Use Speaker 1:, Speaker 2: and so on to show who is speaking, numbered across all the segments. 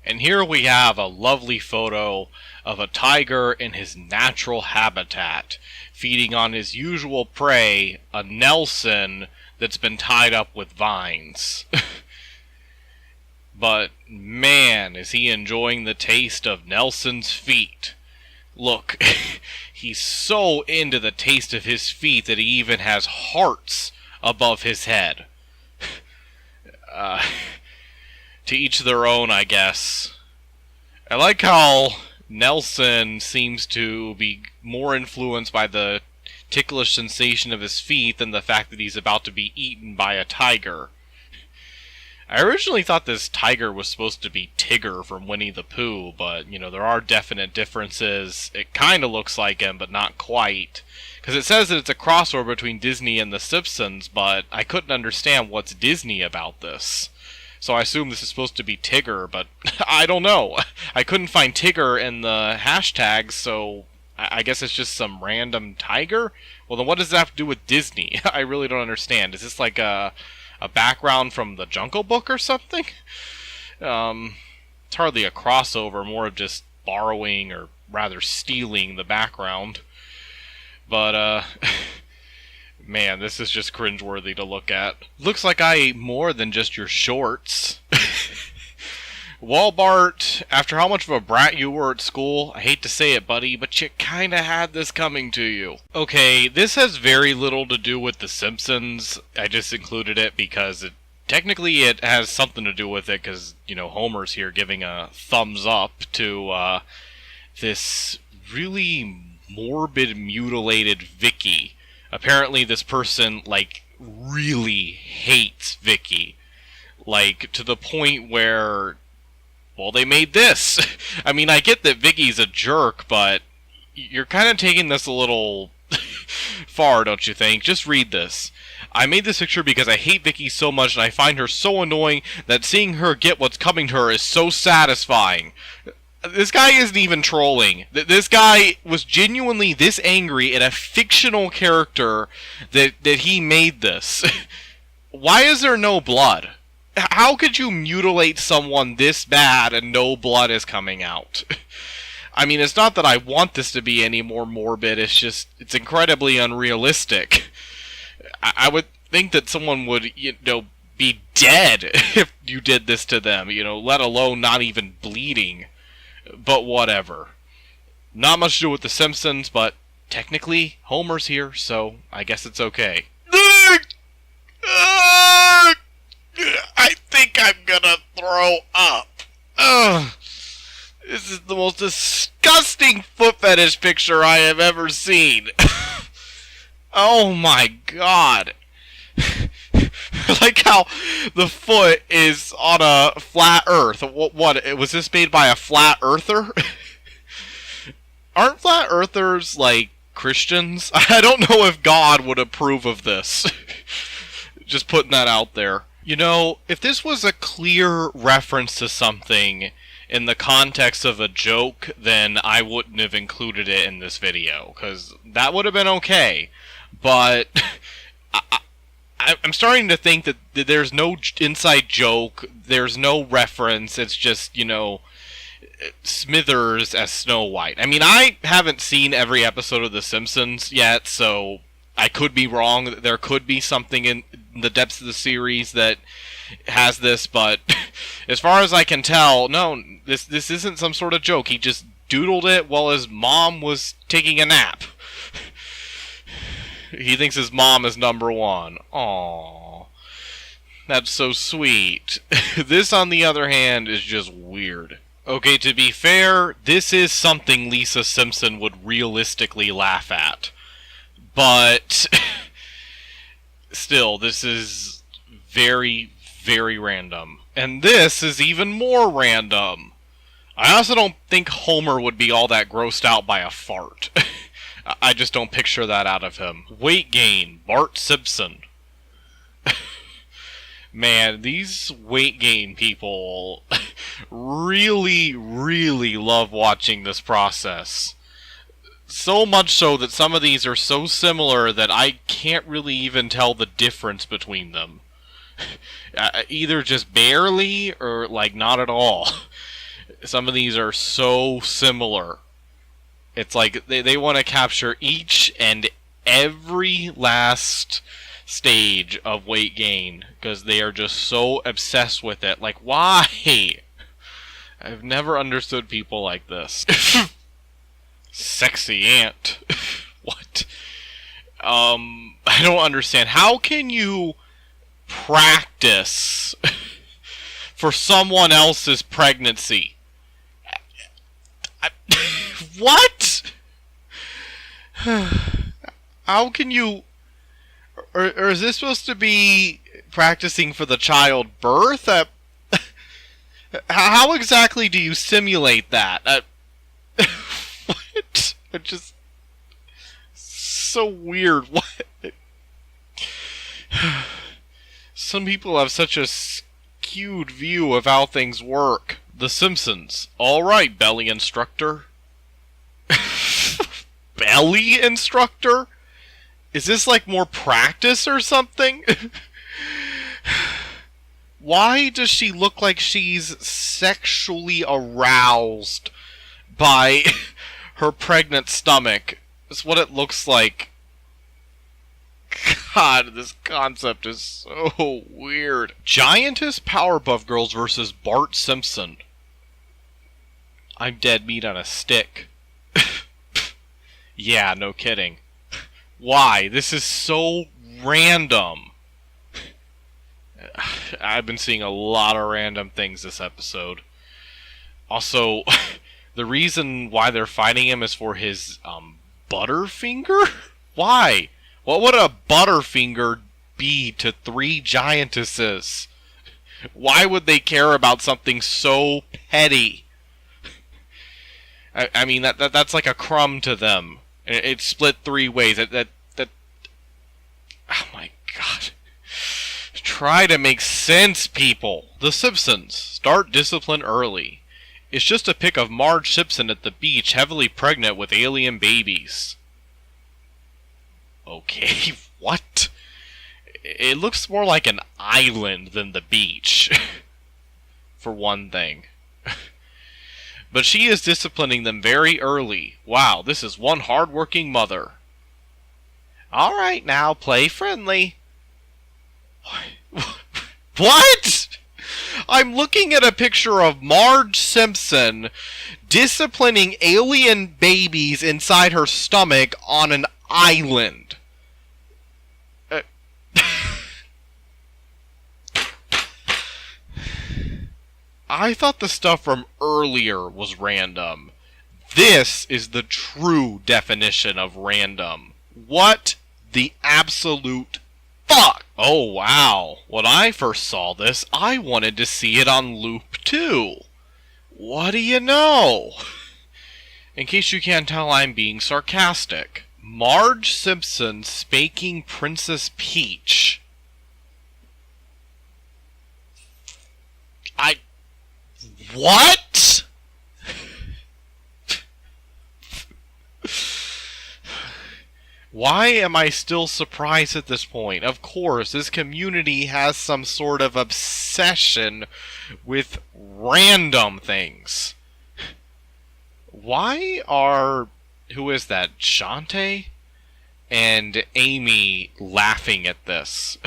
Speaker 1: And here we have a lovely photo of a tiger in his natural habitat, feeding on his usual prey, a Nelson that's been tied up with vines. But man, is he enjoying the taste of Nelson's feet. Look, he's so into the taste of his feet that he even has hearts above his head. To each their own, I guess. I like how Nelson seems to be more influenced by the ticklish sensation of his feet than the fact that he's about to be eaten by a tiger. I originally thought this tiger was supposed to be Tigger from Winnie the Pooh, but, you know, there are definite differences. It kind of looks like him, but not quite. Because it says that it's a crossover between Disney and the Simpsons, but I couldn't understand what's Disney about this. So I assume this is supposed to be Tigger, but I don't know. I couldn't find Tigger in the hashtags, so I guess it's just some random tiger? Well, then what does that have to do with Disney? I really don't understand. Is this like a background from the Jungle Book or something? It's hardly a crossover, more of just borrowing, or rather stealing, the background. But, man, this is just cringeworthy to look at. Looks like I ate more than just your shorts. Walbart, after how much of a brat you were at school, I hate to say it, buddy, but you kinda had this coming to you. Okay, this has very little to do with The Simpsons. I just included it because technically it has something to do with it, because, you know, Homer's here giving a thumbs up to this really morbid, mutilated Vicky. Apparently this person, like, really hates Vicky. Like, to the point where, well, they made this. I mean, I get that Vicky's a jerk, but you're kind of taking this a little far, don't you think? Just read this. I made this picture because I hate Vicky so much and I find her so annoying that seeing her get what's coming to her is so satisfying. This guy isn't even trolling. This guy was genuinely this angry at a fictional character that he made this. Why is there no blood? How could you mutilate someone this bad and no blood is coming out? I mean, it's not that I want this to be any more morbid, it's just, it's incredibly unrealistic. I would think that someone would, you know, be dead if you did this to them, you know, let alone not even bleeding. But whatever. Not much to do with The Simpsons, but technically, Homer's here, so I guess it's okay. I think I'm gonna throw up. Ugh. This is the most disgusting foot fetish picture I have ever seen. Oh my god. Like how the foot is on a flat earth. What was this made by a flat earther? Aren't flat earthers, like, Christians? I don't know if God would approve of this. Just putting that out there. You know, if this was a clear reference to something in the context of a joke, then I wouldn't have included it in this video, because that would have been okay. But I'm starting to think that there's no inside joke, there's no reference, it's just, you know, Smithers as Snow White. I mean, I haven't seen every episode of The Simpsons yet, so I could be wrong. There could be something in the depths of the series that has this, but as far as I can tell, no, this isn't some sort of joke. He just doodled it while his mom was taking a nap. He thinks his mom is number one. Aww. That's so sweet. This, on the other hand, is just weird. Okay, to be fair, this is something Lisa Simpson would realistically laugh at. But still, this is very, very random. And this is even more random. I also don't think Homer would be all that grossed out by a fart. I just don't picture that out of him. Weight gain, Bart Simpson. Man, these weight gain people really, really love watching this process. So much so that some of these are so similar that I can't really even tell the difference between them. Either just barely, or like not at all. Some of these are so similar. It's like they want to capture each and every last stage of weight gain because they are just so obsessed with it. Like, why? I've never understood people like this. Sexy ant. What? I don't understand. How can you practice for someone else's pregnancy? What? How can you... Or is this supposed to be practicing for the childbirth? How exactly do you simulate that? What? It just... So weird. What? Some people have such a skewed view of how things work. The Simpsons. Alright, belly instructor. Belly instructor? Is this like more practice or something? Why does she look like she's sexually aroused by her pregnant stomach? It's what it looks like. God, this concept is so weird. Giantess Powerpuff Girls versus Bart Simpson. I'm dead meat on a stick. Yeah, no kidding. Why? This is so random. I've been seeing a lot of random things this episode. Also, the reason why they're fighting him is for his, Butterfinger? Why? What would a Butterfinger be to 3 giantesses? Why would they care about something so petty? I mean, that's like a crumb to them. It's split 3 ways. That oh my god. Try to make sense, people. The Simpsons. Start discipline early. It's just a pic of Marge Simpson at the beach, heavily pregnant with alien babies. Okay, what? It looks more like an island than the beach. For one thing. But she is disciplining them very early. Wow, this is one hard-working mother. Alright now, play friendly. What? I'm looking at a picture of Marge Simpson disciplining alien babies inside her stomach on an island. I thought the stuff from earlier was random. This is the true definition of random. What the absolute fuck? Oh wow. When I first saw this, I wanted to see it on loop too. What do you know? In case you can't tell, I'm being sarcastic. Marge Simpson spanking Princess Peach. What? Why am I still surprised at this point? Of course, this community has some sort of obsession with random things. Why are... Who is that? Shantae? And Amy laughing at this?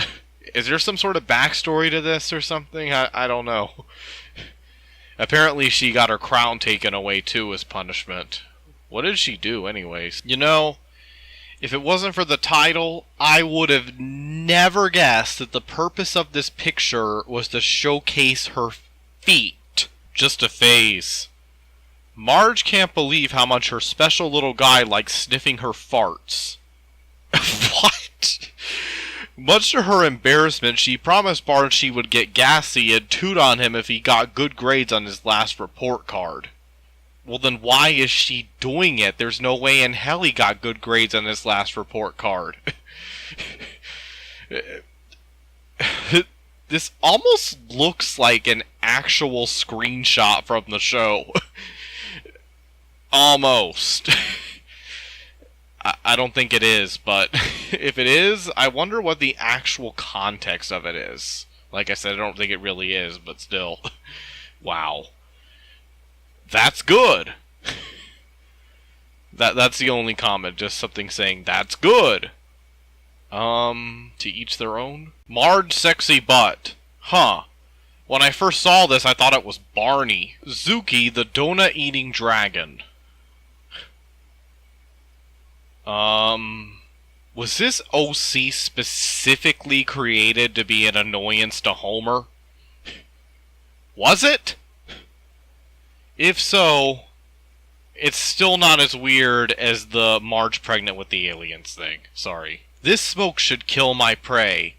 Speaker 1: Is there some sort of backstory to this or something? I don't know. Apparently she got her crown taken away too as punishment. What did she do anyways? You know, if it wasn't for the title, I would have never guessed that the purpose of this picture was to showcase her feet. Just a phase. Marge can't believe how much her special little guy likes sniffing her farts. What? Much to her embarrassment, she promised Bart she would get gassy and toot on him if he got good grades on his last report card. Well then why is she doing it? There's no way in hell he got good grades on his last report card. This almost looks like an actual screenshot from the show. Almost. I don't think it is, but if it is, I wonder what the actual context of it is. Like I said, I don't think it really is, but still. Wow. That's good. That's the only comment, just something saying, that's good. To each their own. Marge sexy butt. Huh. When I first saw this, I thought it was Barney. Zuki, the donut-eating dragon. Was this OC specifically created to be an annoyance to Homer? Was it? If so, it's still not as weird as the Marge pregnant with the aliens thing. Sorry. This smoke should kill my prey.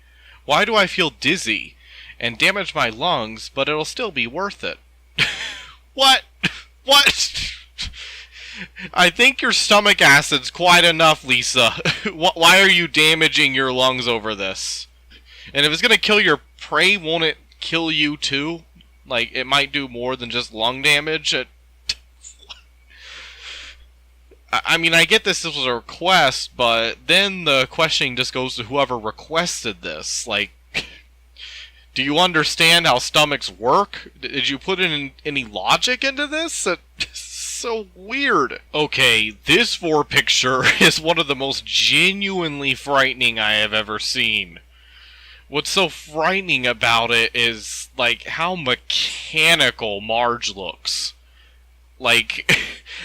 Speaker 1: Why do I feel dizzy and damage my lungs, but it'll still be worth it? What? What? I think your stomach acid's quite enough, Lisa. Why are you damaging your lungs over this? And if it's gonna kill your prey, won't it kill you too? Like, it might do more than just lung damage? I mean, I get this was a request, but then the questioning just goes to whoever requested this. Like, do you understand how stomachs work? Did you put in any logic into this? So weird. Okay, this vor picture is one of the most genuinely frightening I have ever seen. What's so frightening about it is, like, how mechanical Marge looks. Like,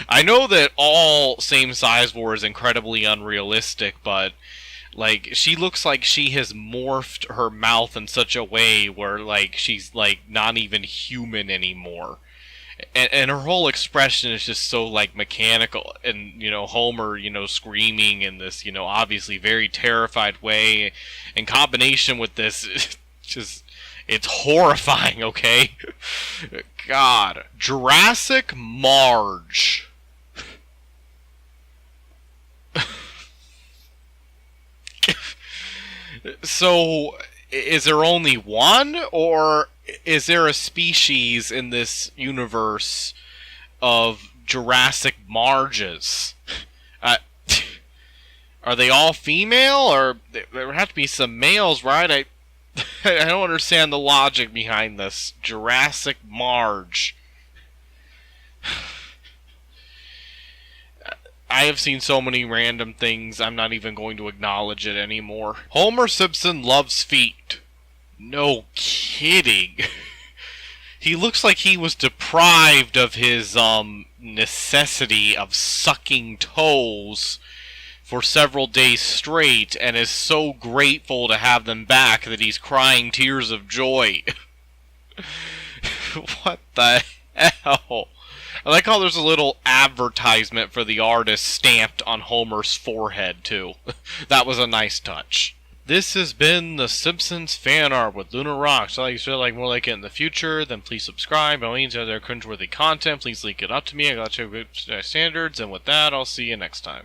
Speaker 1: I know that all same-size vor is incredibly unrealistic, but, like, she looks like she has morphed her mouth in such a way where, like, she's, like, not even human anymore. And her whole expression is just so, like, mechanical. And, you know, Homer, you know, screaming in this, you know, obviously very terrified way. In combination with this, it's horrifying, okay? God. Jurassic Marge. So, is there only one, or is there a species in this universe of Jurassic Marges? Are they all female, or there have to be some males, right? I don't understand the logic behind this. Jurassic Marge. I have seen so many random things, I'm not even going to acknowledge it anymore. Homer Simpson loves feet. No kidding. He looks like he was deprived of his, necessity of sucking toes for several days straight, and is so grateful to have them back that he's crying tears of joy. What the hell? I like how there's a little advertisement for the artist stamped on Homer's forehead, too. That was a nice touch. This has been the Simpsons fan art with Lunar Rocks. If you feel like more like it in the future, then please subscribe. By all means, if there's cringeworthy content, please link it up to me. I got your good standards, and with that, I'll see you next time.